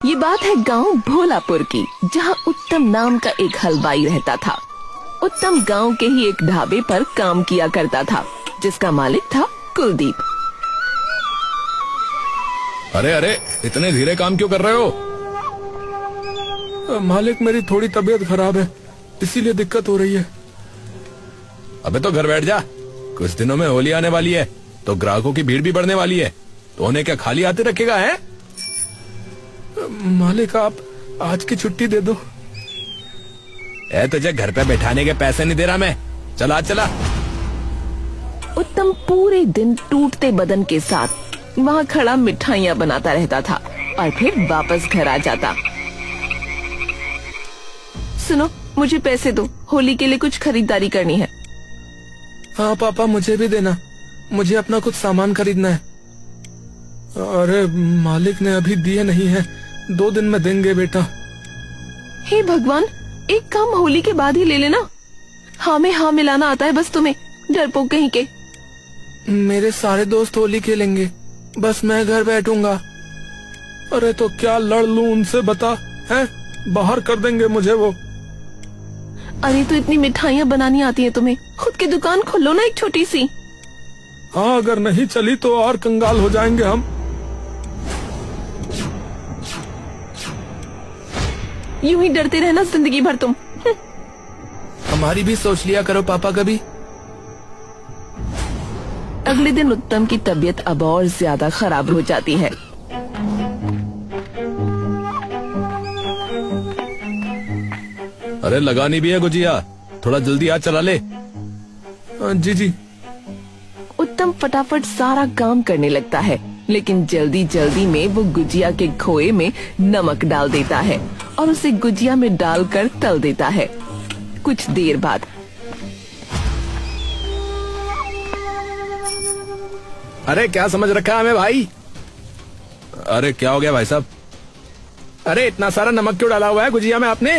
ये बात है गांव भोलापुर की, जहां उत्तम नाम का एक हलवाई रहता था। उत्तम गांव के ही एक ढाबे पर काम किया करता था, जिसका मालिक था कुलदीप। अरे अरे, इतने धीरे काम क्यों कर रहे हो? मालिक, मेरी थोड़ी तबीयत खराब है, इसीलिए दिक्कत हो रही है। अबे तो घर बैठ जा। कुछ दिनों में होली आने वाली है, तो ग्राहकों की भीड़ भी बढ़ने वाली है। तो उन्हें क्या खाली हाथ रखेगा है? मालिक, आप आज की छुट्टी दे दो। तुझे घर पे बैठाने के पैसे नहीं दे रहा मैं। चला चला। उत्तम पूरे दिन टूटते बदन के साथ वहाँ खड़ा मिठाइयाँ बनाता रहता था और फिर वापस घर आ जाता। सुनो, मुझे पैसे दो, होली के लिए कुछ खरीदारी करनी है। हाँ पापा, मुझे भी देना, मुझे अपना कुछ सामान खरीदना है। अरे मालिक ने अभी दिए नहीं है, 2 दिन में देंगे बेटा। हे भगवान, एक काम होली के बाद ही ले लेना। हाँ में हाँ मिलाना आता है बस तुम्हें, डरपोक कहीं के। मेरे सारे दोस्त होली खेलेंगे, बस मैं घर बैठूंगा। अरे तो क्या लड़ लूं उनसे, बता है? बाहर कर देंगे मुझे वो। अरे तो इतनी मिठाइयाँ बनानी आती है तुम्हें, खुद की दुकान खोलो ना एक छोटी सी। हाँ, अगर नहीं चली तो और कंगाल हो जाएंगे हम। यूं ही डरते रहना जिंदगी भर तुम। हमारी भी सोच लिया करो पापा कभी। अगले दिन उत्तम की तबीयत अब और ज्यादा खराब हो जाती है। अरे लगानी भी है गुजिया, थोड़ा जल्दी हाथ चला ले। जी जी। उत्तम फटाफट सारा काम करने लगता है, लेकिन जल्दी जल्दी में वो गुजिया के खोए में नमक डाल देता है और उसे गुजिया में डालकर तल देता है। कुछ देर बाद अरे क्या समझ रखा है हमें भाई? अरे क्या हो गया भाई साहब? अरे इतना सारा नमक क्यों डाला हुआ है गुजिया में आपने?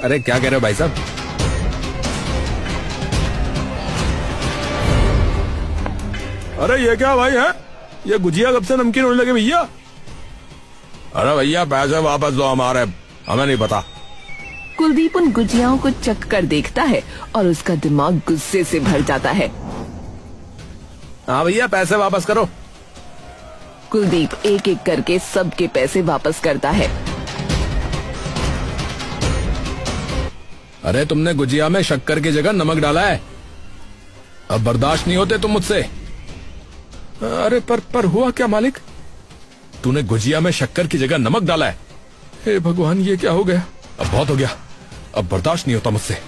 अरे क्या कह रहे हो भाई साहब? अरे ये क्या भाई है? ये गुजिया कब से नमकीन होने लगे भैया? अरे भैया पैसे वापस दो हमारे, हमें नहीं पता। कुलदीप उन गुजियाओं को चख कर देखता है और उसका दिमाग गुस्से से भर जाता है। हाँ भैया, पैसे वापस करो। कुलदीप एक एक करके सबके पैसे वापस करता है। अरे तुमने गुजिया में शक्कर की जगह नमक डाला है, अब बर्दाश्त नहीं होते तुम मुझसे। अरे पर हुआ क्या मालिक? तूने गुजिया में शक्कर की जगह नमक डाला है। हे भगवान, ये क्या हो गया? अब बहुत हो गया, अब बर्दाश्त नहीं होता मुझसे।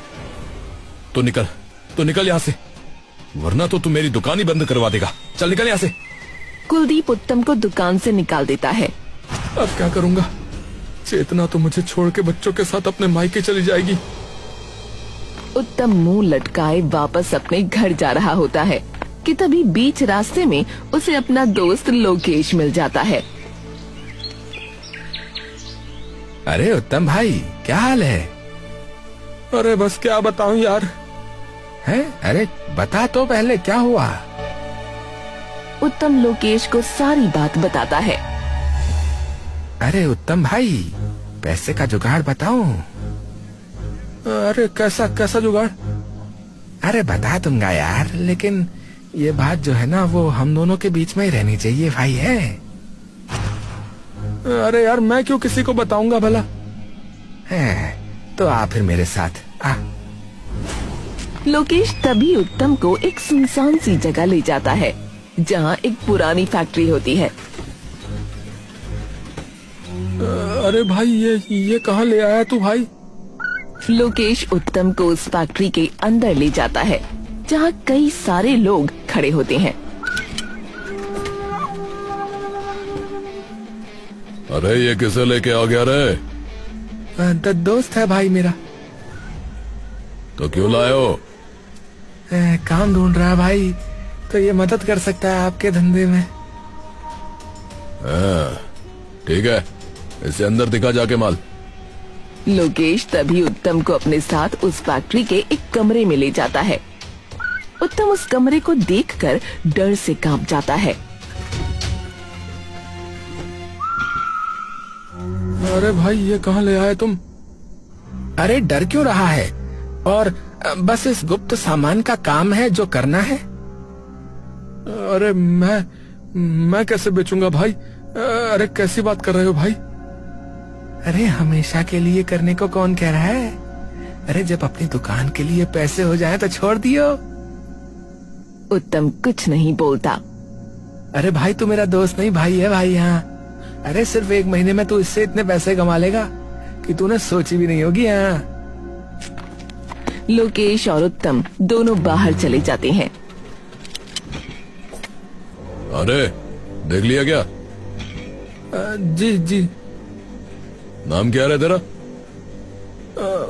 तो निकल यहाँ से, वरना तो तू मेरी दुकान ही बंद करवा देगा। चल निकल यहाँ से। कुलदीप उत्तम को दुकान से निकाल देता है। अब क्या करूँगा? चेतना तो मुझे छोड़ के बच्चों के साथ अपने मायके चली जाएगी। उत्तम मुंह लटकाए वापस अपने घर जा रहा होता है कि तभी बीच रास्ते में उसे अपना दोस्त लोकेश मिल जाता है। अरे उत्तम भाई, क्या हाल है? अरे बस क्या बताऊं यार। है? अरे बता तो पहले, क्या हुआ? उत्तम लोकेश को सारी बात बताता है। अरे उत्तम भाई, पैसे का जुगाड़ बताऊं? अरे कैसा जुगाड़? अरे बता दूंगा यार, लेकिन ये बात जो है ना, वो हम दोनों के बीच में ही रहनी चाहिए भाई है। अरे यार, मैं क्यों किसी को बताऊंगा भला? है, तो आ फिर मेरे साथ आ। लोकेश तभी उत्तम को एक सुनसान सी जगह ले जाता है, जहाँ एक पुरानी फैक्ट्री होती है। अरे भाई, ये कहाँ ले आया तू भाई? लोकेश उत्तम को उस फैक्ट्री के अंदर ले जाता है, जहाँ कई सारे लोग खड़े होते हैं। अरे ये किसे लेके आ गया रे? दोस्त है भाई मेरा। तो क्यों लाए हो? काम ढूंढ रहा है भाई, तो ये मदद कर सकता है आपके धंधे में। ठीक है, इसे अंदर दिखा जाके माल। लोकेश तभी उत्तम को अपने साथ उस फैक्ट्री के एक कमरे में ले जाता है। उत्तम उस कमरे को देखकर डर से कांप जाता है। अरे भाई ये कहाँ ले आए तुम? अरे डर क्यों रहा है? और बस इस गुप्त सामान का काम है जो करना है। अरे मैं कैसे बेचूंगा भाई? अरे कैसी बात कर रहे हो भाई? अरे हमेशा के लिए करने को कौन कह रहा है? अरे जब अपनी दुकान के लिए पैसे हो जाए तो छोड़ दियो। उत्तम कुछ नहीं बोलता। अरे भाई तू मेरा दोस्त नहीं भाई है भाई। हाँ, अरे सिर्फ 1 महीने में तू इससे इतने पैसे कमा लेगा कि तूने सोची भी नहीं होगी। हाँ। लोकेश और उत्तम दोनों बाहर चले जाते हैं। अरे देख लिया क्या? जी। नाम क्या है तेरा?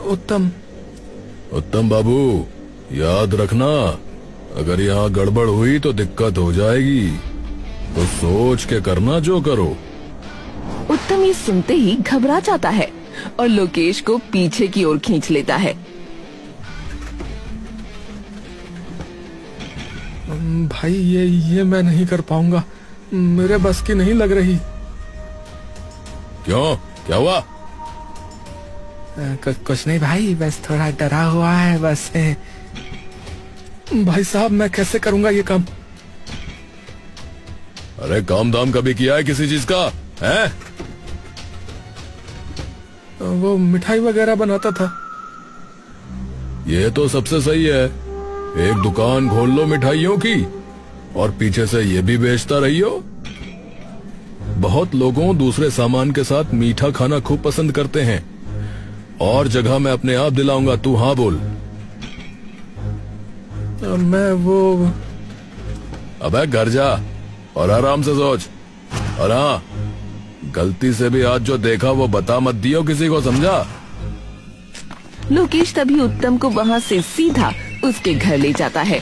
उत्तम। उत्तम बाबू, याद रखना, अगर यहाँ गड़बड़ हुई तो दिक्कत हो जाएगी, तो सोच के करना जो करो। उत्तम ये सुनते ही घबरा जाता है और लोकेश को पीछे की ओर खींच लेता है। भाई ये मैं नहीं कर पाऊंगा, मेरे बस की नहीं लग रही। क्यों, क्या हुआ? कुछ नहीं भाई, बस थोड़ा डरा हुआ है बस। भाई साहब मैं कैसे करूंगा ये काम? अरे काम दाम कभी किया है किसी चीज का है? वो मिठाई वगैरह बनाता था। ये तो सबसे सही है, एक दुकान खोल लो मिठाइयों की और पीछे से ये भी बेचता रहियो। बहुत लोगों दूसरे सामान के साथ मीठा खाना खूब पसंद करते हैं, और जगह मैं अपने आप दिलाऊंगा, तू हाँ बोल। मैं वो अबे घर जा और आराम से सोच, और हाँ, गलती से भी आज जो देखा वो बता मत दियो किसी को, समझा? लोकेश तभी उत्तम को वहाँ से सीधा उसके घर ले जाता है।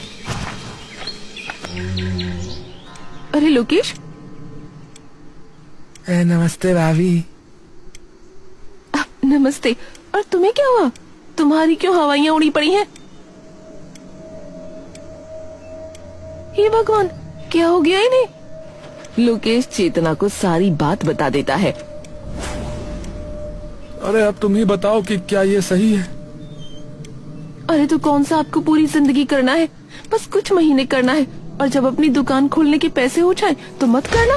अरे लोकेश। नमस्ते भाभी। नमस्ते। और तुम्हें क्या हुआ? तुम्हारी क्यों हवाइयाँ उड़ी पड़ी हैं? हे भगवान, क्या हो गया इन्हें? लोकेश चेतना को सारी बात बता देता है। अरे अब तुम ही बताओ कि क्या ये सही है? अरे तो कौन सा आपको पूरी जिंदगी करना है? बस कुछ महीने करना है, और जब अपनी दुकान खोलने के पैसे हो जाए तो मत करना।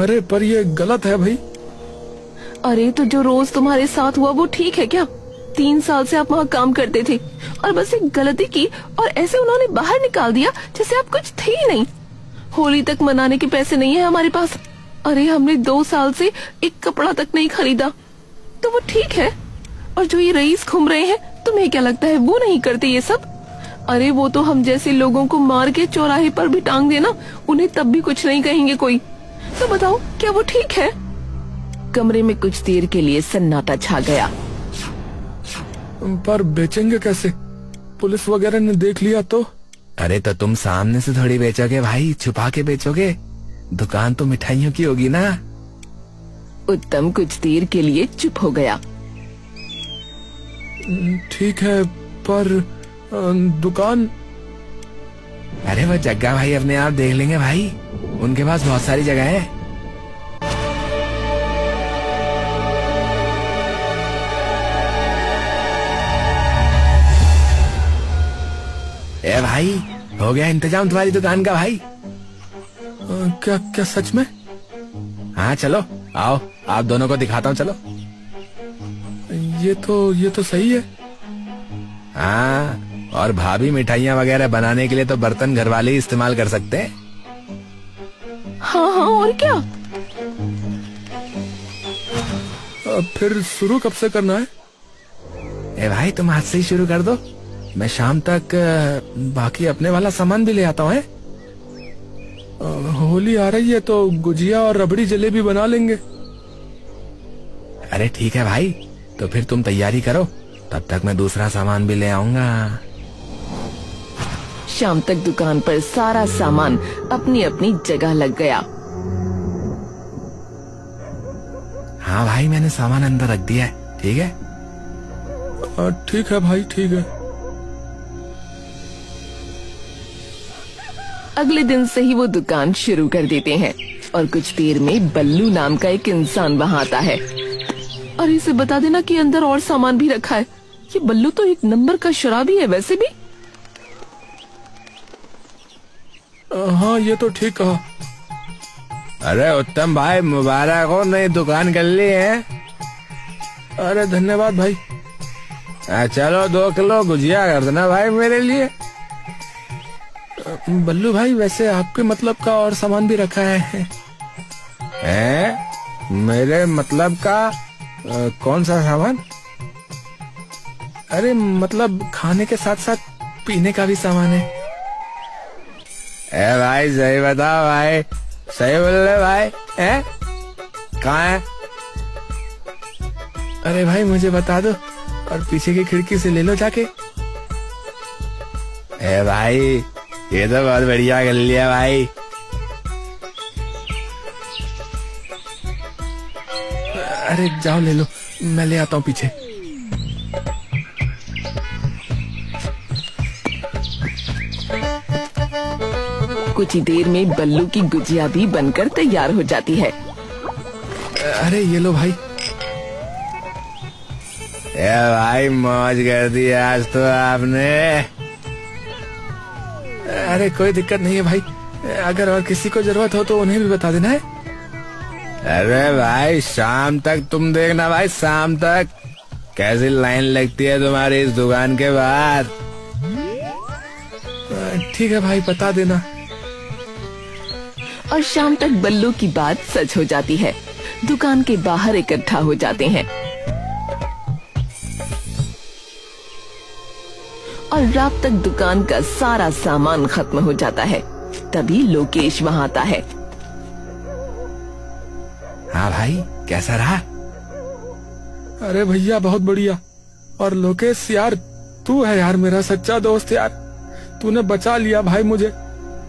अरे पर ये गलत है भाई। अरे तो जो रोज तुम्हारे साथ हुआ वो ठीक है क्या? 3 साल से आप वहाँ काम करते थे और बस एक गलती की और ऐसे उन्होंने बाहर निकाल दिया जैसे आप कुछ थे ही नहीं। होली तक मनाने के पैसे नहीं है हमारे पास। अरे हमने 2 साल से एक कपड़ा तक नहीं खरीदा, तो वो ठीक है। और जो ये रईस घूम रहे हैं, तुम्हें क्या लगता है वो नहीं करते ये सब? अरे वो तो हम जैसे लोगों को मार के चौराहे पर भी टांग देना, उन्हें तब भी कुछ नहीं कहेंगे कोई। तो बताओ क्या वो ठीक है? कमरे में कुछ देर के लिए सन्नाटा छा गया। पर बेचेंगे कैसे? पुलिस वगैरह ने देख लिया तो? अरे तो तुम सामने से थोड़ी बेचोगे भाई, छुपा के बेचोगे। दुकान तो मिठाइयों की होगी ना। उत्तम कुछ देर के लिए चुप हो गया। ठीक है, पर दुकान? अरे वो जग्गा भाई अपने आप देख लेंगे भाई, उनके पास बहुत सारी जगह है। ए भाई, हो गया इंतजाम तुम्हारी दुकान का भाई। क्या क्या सच में? हाँ चलो आओ, आप दोनों को दिखाता हूँ, चलो। ये तो सही है। हाँ, और भाभी मिठाइयाँ वगैरह बनाने के लिए तो बर्तन घर वाले ही इस्तेमाल कर सकते हैं। हाँ हाँ, और क्या? फिर शुरू कब से करना है? ए भाई तुम आज से ही शुरू कर दो, मैं शाम तक बाकी अपने वाला सामान भी ले आता हूँ। होली आ रही है तो गुजिया और रबड़ी जलेबी बना लेंगे। अरे ठीक है भाई, तो फिर तुम तैयारी करो, तब तक मैं दूसरा सामान भी ले आऊंगा। शाम तक दुकान पर सारा सामान अपनी अपनी जगह लग गया। हाँ भाई, मैंने सामान अंदर रख दिया है, ठीक है? ठीक है भाई, ठीक है। अगले दिन से ही वो दुकान शुरू कर देते हैं और कुछ देर में बल्लू नाम का एक इंसान वहाँ आता है। और इसे बता देना कि अंदर और सामान भी रखा है। ये बल्लू तो एक नंबर का शराबी है वैसे भी। हाँ ये तो ठीक कहा। अरे उत्तम भाई, मुबारक हो, नई दुकान कर ली है। अरे धन्यवाद भाई। चलो 2 किलो गुजिया कर देना भाई मेरे लिए। बल्लू भाई वैसे आपके मतलब का और सामान भी रखा है। मेरे मतलब का कौन सा सामान? अरे मतलब खाने के साथ साथ पीने का भी सामान है। भाई सही बताओ भाई, सही बोल रहे भाई। कहाँ है? अरे भाई मुझे बता दो और पीछे की खिड़की से ले लो जाके। भाई ये तो बहुत बढ़िया कर लिया भाई। अरे जाओ ले लो, मैं ले आता हूँ पीछे। कुछ ही देर में बल्लू की गुजिया भी बनकर तैयार हो जाती है। अरे ये लो भाई। भाई मौज कर दी आज तो आपने। अरे कोई दिक्कत नहीं है भाई, अगर और किसी को जरूरत हो तो उन्हें भी बता देना है। अरे भाई शाम तक तुम देखना भाई, शाम तक कैसी लाइन लगती है तुम्हारी इस दुकान के बाद। ठीक है भाई, बता देना। और शाम तक बल्लू की बात सच हो जाती है। दुकान के बाहर इकट्ठा हो जाते हैं और रात तक दुकान का सारा सामान खत्म हो जाता है। तभी लोकेश वहाँ आता है। हाँ भाई कैसा रहा? अरे भैया बहुत बढ़िया। और लोकेश यार, तू है यार मेरा सच्चा दोस्त यार। तूने बचा लिया भाई मुझे।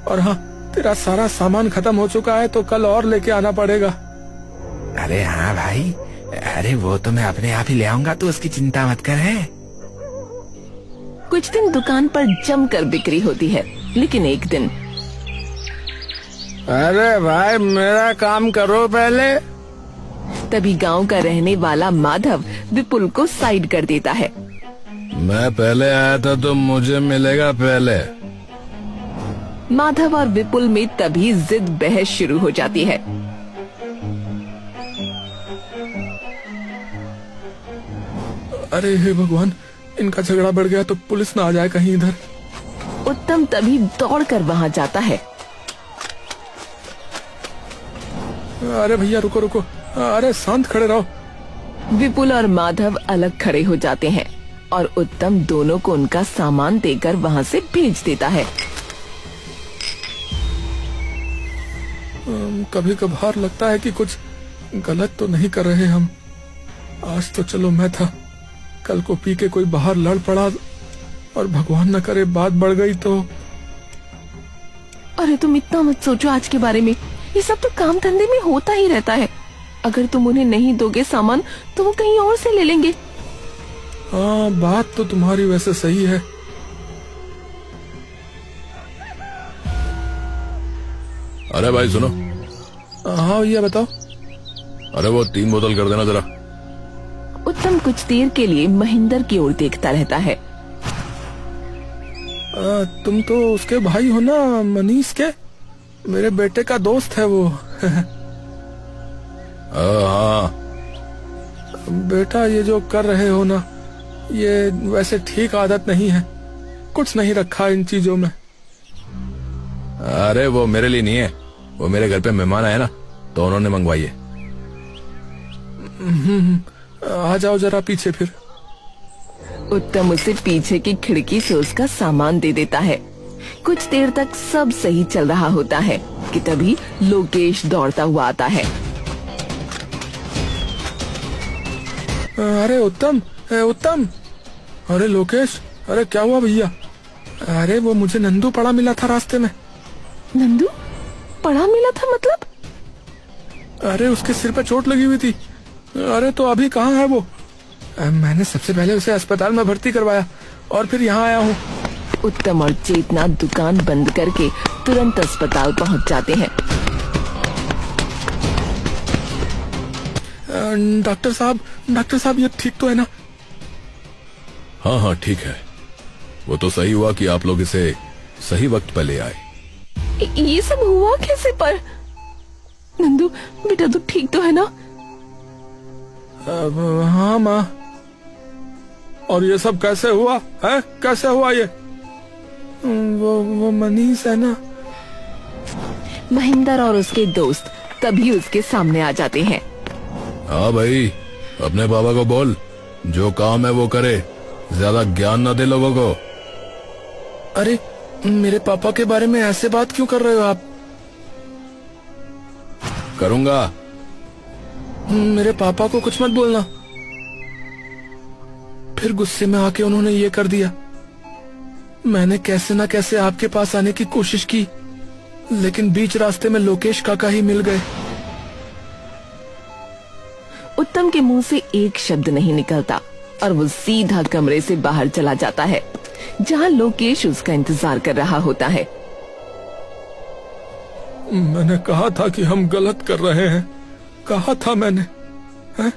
और हाँ, तेरा सारा सामान खत्म हो चुका है तो कल और लेके आना पड़ेगा। अरे हाँ भाई, अरे वो तो मैं अपने आप ही ले आऊंगा, तो उसकी चिंता मत कर। कुछ दिन दुकान पर जमकर बिक्री होती है, लेकिन एक दिन अरे भाई मेरा काम करो पहले। तभी गांव का रहने वाला माधव विपुल को साइड कर देता है। मैं पहले आया था तो मुझे मिलेगा पहले। माधव और विपुल में तभी जिद बहस शुरू हो जाती है। अरे हे भगवान, इनका झगड़ा बढ़ गया तो पुलिस ना आ जाए कहीं इधर। उत्तम तभी दौड़कर वहां जाता है। अरे भैया रुको रुको, अरे शांत खड़े रहो। विपुल और माधव अलग खड़े हो जाते हैं और उत्तम दोनों को उनका सामान देकर वहां से भेज देता है। कभी कभार लगता है कि कुछ गलत तो नहीं कर रहे हम। आज तो चलो मैं था, कल को पी के कोई बाहर लड़ पड़ा और भगवान न करे बात बढ़ गई तो। अरे तुम इतना मत सोचो आज के बारे में, ये सब तो काम धंधे में होता ही रहता है। अगर तुम उन्हें नहीं दोगे सामान तो वो कहीं और से ले लेंगे। हाँ बात तो तुम्हारी वैसे सही है। अरे भाई सुनो। हाँ भैया बताओ। अरे वो 3 बोतल कर देना जरा। उत्तम कुछ देर के लिए महेंद्र की ओर देखता रहता है। तुम तो उसके भाई हो ना, मनीष के? मेरे बेटे का दोस्त है वो। हाँ बेटा ये जो कर रहे हो ना, ये वैसे ठीक आदत नहीं है। कुछ नहीं रखा इन चीजों में। अरे वो मेरे लिए नहीं है, वो मेरे घर पे मेहमान आए ना तो उन्होंने मंगवाई है। आ जाओ जरा पीछे फिर। उत्तम उसे पीछे की खिड़की से उसका सामान दे देता है। कुछ देर तक सब सही चल रहा होता है कि तभी लोकेश दौड़ता हुआ आता है। अरे उत्तम, उत्तम। अरे लोकेश, अरे क्या हुआ भैया? अरे वो मुझे नंदू पड़ा मिला था रास्ते में। नंदू पड़ा मिला था मतलब? अरे उसके सिर पे चोट लगी हुई थी। अरे तो अभी कहाँ है वो? मैंने सबसे पहले उसे अस्पताल में भर्ती करवाया और फिर यहाँ आया हूँ। उत्तम और चेतना दुकान बंद करके तुरंत अस्पताल पहुँच जाते हैं। डॉक्टर साहब ये ठीक तो है ना? हाँ हाँ ठीक है। वो तो सही हुआ कि आप लोग इसे सही वक्त पे ले आए। ये सब हुआ कैसे पर? नंदू बेटा तू ठीक तो है ना? हाँ माँ। और ये सब कैसे हुआ है? कैसे हुआ ये? वो मनीष है ना? महेंद्र और उसके दोस्त तभी उसके सामने आ जाते हैं। हाँ भाई, अपने बाबा को बोल जो काम है वो करे, ज्यादा ज्ञान न दे लोगों को। अरे मेरे पापा के बारे में ऐसे बात क्यों कर रहे हो आप? करूंगा। मेरे पापा को कुछ मत बोलना। फिर गुस्से में आके उन्होंने ये कर दिया। मैंने कैसे ना कैसे आपके पास आने की कोशिश की, लेकिन बीच रास्ते में लोकेश काका ही मिल गए। उत्तम के मुंह से एक शब्द नहीं निकलता और वो सीधा कमरे से बाहर चला जाता है, जहां लोकेश उसका इंतजार कर रहा होता है। मैंने कहा था कि हम गलत कर रहे हैं, कहा था मैंने। हैं?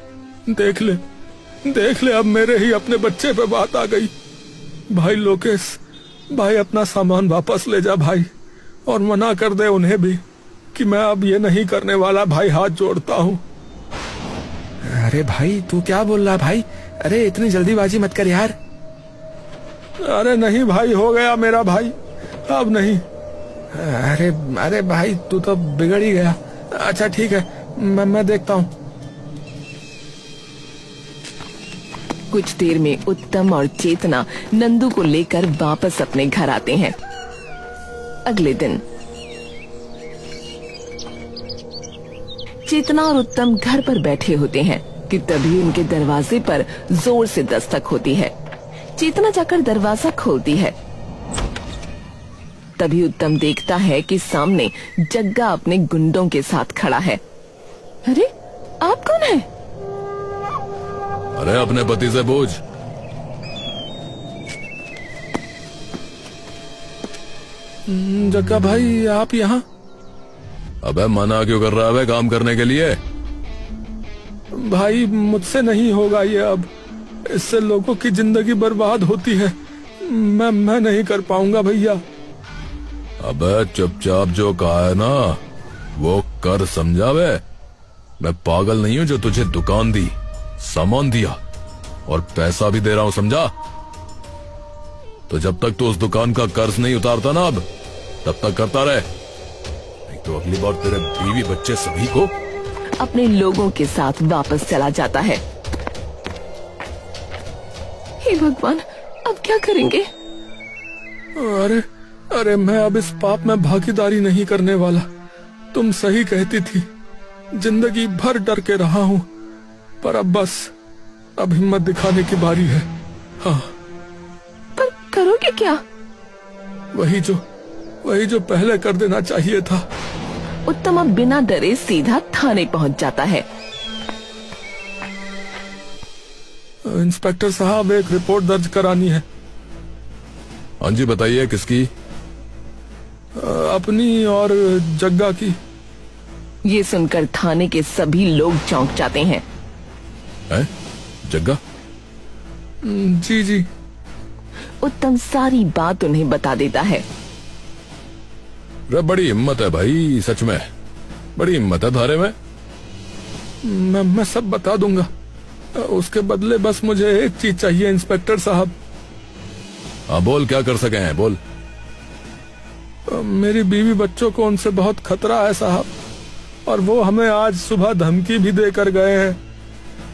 देख ले अब मेरे ही अपने बच्चे पे बात आ गई। भाई लोकेश, भाई अपना सामान वापस ले जा भाई, और मना कर दे उन्हें भी कि मैं अब ये नहीं करने वाला। भाई हाथ जोड़ता हूँ। अरे भाई तू क्या बोल रहा भाई? अरे इतनी जल्दीबाजी मत कर यार। अरे नहीं भाई, हो गया मेरा भाई, अब नहीं। अरे भाई तू तो बिगड़ ही गया। अच्छा ठीक है, मैं देखता हूँ। कुछ देर में उत्तम और चेतना नंदू को लेकर वापस अपने घर आते हैं। अगले दिन चेतना और उत्तम घर पर बैठे होते हैं कि तभी उनके दरवाजे पर जोर से दस्तक होती है। चेतना जाकर दरवाजा खोलती है। तभी उत्तम देखता है कि सामने जग्गा अपने गुंडों के साथ खड़ा है। अरे आप कौन हैं? अरे अपने पति से पूछ। जग्गा भाई आप यहाँ? अबे मना क्यों कर रहा है काम करने के लिए? भाई मुझसे नहीं होगा ये, अब इससे लोगों की जिंदगी बर्बाद होती है। मैं नहीं कर पाऊंगा भैया। अबे चुपचाप जो कहा है ना वो कर, समझा बे? मैं पागल नहीं हूं जो तुझे दुकान दी, सामान दिया और पैसा भी दे रहा हूं, समझा? तो जब तक तू उस दुकान का कर्ज नहीं उतारता ना अब, तब तक करता रहे, नहीं तो अगली बार तेरे बीवी बच्चे सभी को। अपने लोगों के साथ वापस चला जाता है। हे भगवान, अब क्या करेंगे? अरे मैं अब इस पाप में भागीदारी नहीं करने वाला। तुम सही कहती थी, जिंदगी भर डर के रहा हूँ, पर अब बस अब हिम्मत दिखाने की बारी है। हाँ। पर करोगे क्या? वही जो पहले कर देना चाहिए था। उत्तम अब बिना डरे सीधा थाने पहुंच जाता है। इंस्पेक्टर साहब, एक रिपोर्ट दर्ज करानी है। हाँ जी बताइए, किसकी? अपनी और जग्गा की। ये सुनकर थाने के सभी लोग चौंक जाते हैं। है? जग्गा? जी। उत्तम सारी बात उन्हें बता देता है। रे बड़ी हिम्मत है भाई, सच में बड़ी हिम्मत है थारे में। मैं सब बता दूंगा। उसके बदले बस मुझे एक चीज चाहिए इंस्पेक्टर साहब। हाँ बोल, क्या कर सके हैं, बोल। मेरी बीवी बच्चों को उनसे बहुत खतरा है साहब, और वो हमें आज सुबह धमकी भी देकर गए हैं।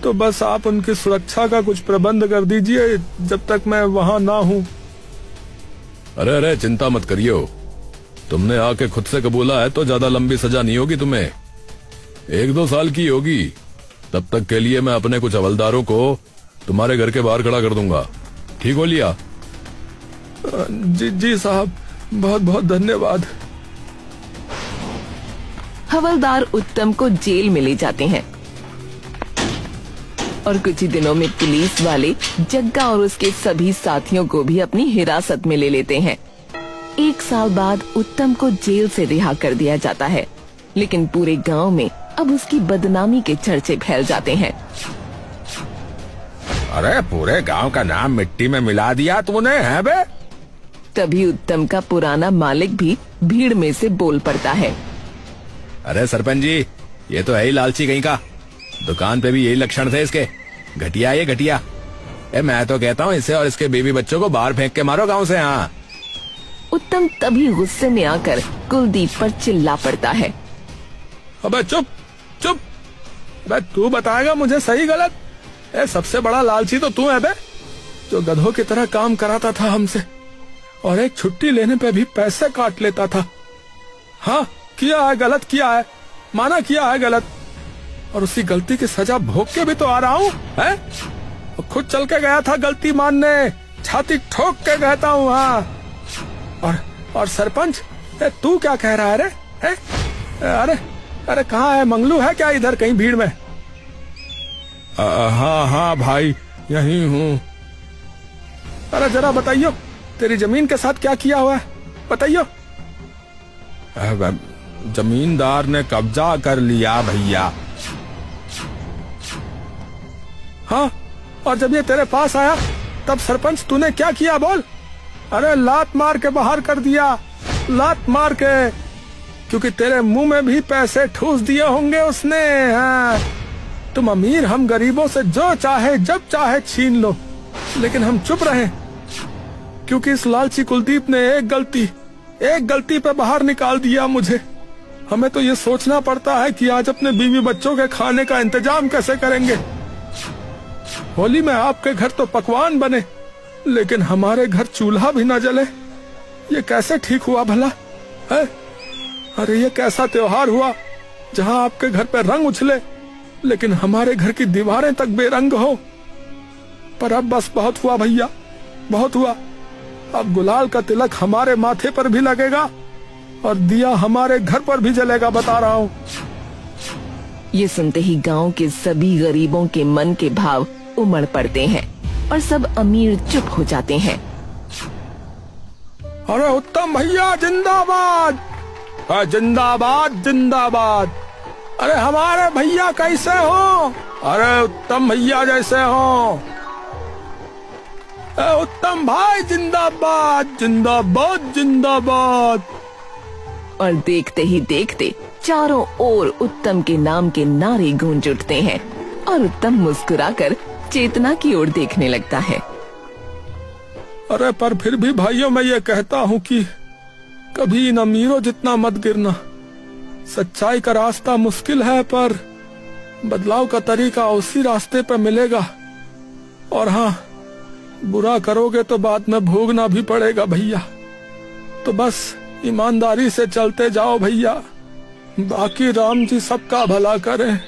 तो बस आप उनकी सुरक्षा का कुछ प्रबंध कर दीजिए जब तक मैं वहां ना हूं। अरे चिंता मत करियो, तुमने आके खुद से कबूला है तो ज्यादा लंबी सजा नहीं होगी तुम्हें, 1-2 साल की होगी। तब तक के लिए मैं अपने कुछ हवलदारों को तुम्हारे घर के बाहर खड़ा कर दूंगा, ठीक हो लिया? जी साहब, बहुत बहुत धन्यवाद। हवलदार उत्तम को जेल में ले जाते हैं और कुछ ही दिनों में पुलिस वाले जग्गा और उसके सभी साथियों को भी अपनी हिरासत में ले लेते हैं। 1 साल बाद उत्तम को जेल से रिहा कर दिया जाता है, लेकिन पूरे गांव में अब उसकी बदनामी के चर्चे फैल जाते हैं। अरे पूरे गांव का नाम मिट्टी में मिला दिया तूने, है बे? तभी उत्तम का पुराना मालिक भी भीड़ में से बोल पड़ता है। अरे सरपंच जी, ये तो है ही लालची कहीं का। दुकान पे भी यही लक्षण थे इसके। घटिया ये घटिया। मैं तो कहता हूँ इसे और इसके बीवी बच्चों को बाहर फेंक के मारो गांव से। हाँ। उत्तम तभी गुस्से में आकर कुलदीप पर चिल्ला पड़ता है। अबे चुप चुप, अबे तू बताएगा मुझे सही गलत? सबसे बड़ा लालची तो तू है बे, जो गधों की तरह काम कराता था हमसे और एक छुट्टी लेने पे भी पैसे काट लेता था। हाँ, किया है, गलत किया है, माना किया है गलत, और उसी गलती की सजा भोग के भी तो आ रहा हूँ। खुद चल के गया था गलती मानने, छाती ठोक के कहता हूँ। हाँ, और सरपंच, तू क्या कह रहा है रे? अरे अरे कहाँ है? मंगलू है क्या इधर कहीं भीड़ में? हाँ हाँ भाई, यही हूँ। अरे जरा बताइयो, तेरी जमीन के साथ क्या किया हुआ है, बताइयो। जमींदार ने कब्जा कर लिया भैया। हाँ, और जब ये तेरे पास आया तब सरपंच तूने क्या किया बोल? अरे लात मार के बाहर कर दिया, लात मार के, क्योंकि तेरे मुंह में भी पैसे ठूस दिए होंगे उसने। हाँ, तुम अमीर, हम गरीबों से जो चाहे जब चाहे छीन लो, लेकिन हम चुप रहे क्योंकि इस लालची कुलदीप ने एक गलती पे बाहर निकाल दिया मुझे। हमें तो ये सोचना पड़ता है कि आज अपने बीवी बच्चों के खाने का इंतजाम कैसे करेंगे। होली में आपके घर तो पकवान बने, लेकिन हमारे घर चूल्हा भी न जले। ये कैसे ठीक हुआ भला है? अरे ये कैसा त्योहार हुआ जहां आपके घर पे रंग उछले, लेकिन हमारे घर की दीवारें तक बेरंग हो। पर अब बस बहुत हुआ भैया, बहुत हुआ। अब गुलाल का तिलक हमारे माथे पर भी लगेगा और दिया हमारे घर पर भी जलेगा, बता रहा हूँ। ये सुनते ही गांव के सभी गरीबों के मन के भाव उमड़ पड़ते हैं और सब अमीर चुप हो जाते हैं। अरे उत्तम भैया जिंदाबाद, जिंदाबाद जिंदाबाद। अरे हमारे भैया कैसे हो? अरे उत्तम भैया जैसे हो। उत्तम भाई जिंदाबाद जिंदाबाद जिंदाबाद। और देखते ही देखते चारों ओर उत्तम के नाम के नारे गूंज उठते हैं और उत्तम मुस्कुराकर चेतना की ओर देखने लगता है। अरे पर फिर भी भाइयों मैं ये कहता हूँ कि कभी इन अमीरों जितना मत गिरना। सच्चाई का रास्ता मुश्किल है, पर बदलाव का तरीका उसी रास्ते पर मिलेगा। और हाँ, बुरा करोगे तो बाद में भोगना भी पड़ेगा भैया। तो बस ईमानदारी से चलते जाओ भैया, बाकी राम जी सबका भला करें।